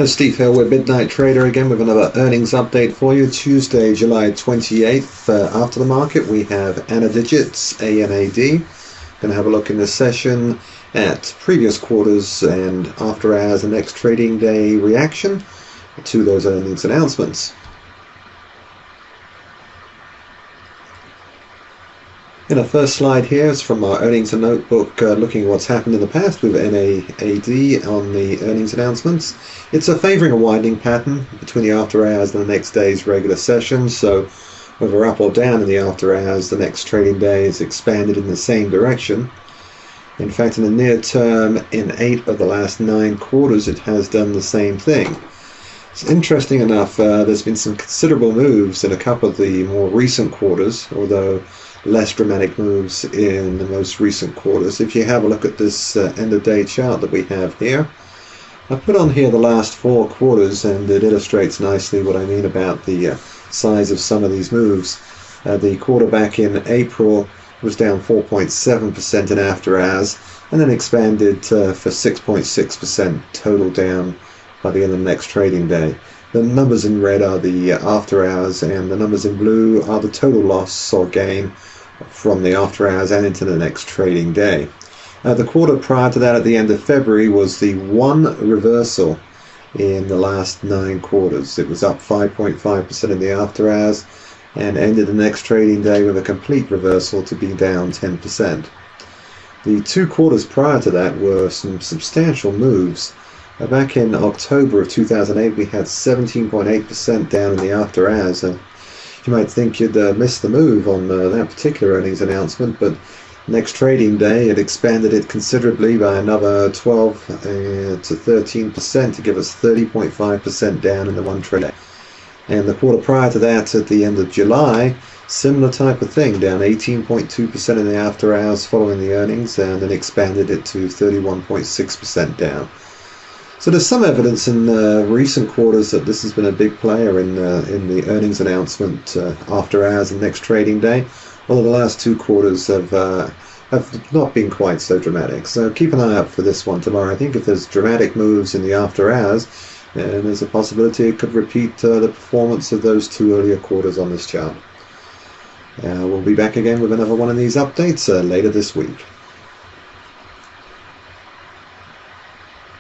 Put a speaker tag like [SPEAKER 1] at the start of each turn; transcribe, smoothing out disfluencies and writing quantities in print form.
[SPEAKER 1] Steve here with Midnight Trader again with another earnings update for you. Tuesday, July 28th. After the market, we have ANAD, ANAD. Going to have a look in this session at previous quarters and after hours and next trading day reaction to those earnings announcements. In our first slide here is from our earnings and notebook, looking at what's happened in the past with NAD on the earnings announcements. It's favouring a widening pattern between the after hours and the next day's regular session, so whether up or down in the after hours, the next trading day is expanded in the same direction. In fact, in the near term, in 8 of the last 9 quarters, it has done the same thing. It's interesting enough, there's been some considerable moves in a couple of the more recent quarters, although less dramatic moves in the most recent quarters. If you have a look at this end of day chart that we have here, I put on here the last 4 quarters, and it illustrates nicely what I mean about the size of some of these moves. The quarter back in April was down 4.7% in after hours, and then expanded for 6.6% total down by the end of the next trading day. The numbers in red are the after hours, and the numbers in blue are the total loss or gain from the after hours and into the next trading day. The quarter prior to that, at the end of February, was the one reversal in the last 9 quarters. It was up 5.5% in the after hours and ended the next trading day with a complete reversal to be down 10%. The 2 quarters prior to that were some substantial moves. Back in October of 2008, we had 17.8% down in the after hours. You might think you'd missed the move on that particular earnings announcement, but next trading day it expanded it considerably by another 12 to 13% to give us 30.5% down in the one trade. And the quarter prior to that, at the end of July, similar type of thing, down 18.2% in the after hours following the earnings, and then expanded it to 31.6% down. So there's some evidence in recent quarters that this has been a big player in the earnings announcement after hours and next trading day, although the last 2 quarters have not been quite so dramatic. So keep an eye out for this one tomorrow. I think if there's dramatic moves in the after hours, there's a possibility it could repeat the performance of those 2 earlier quarters on this chart. We'll be back again with another one of these updates later this week.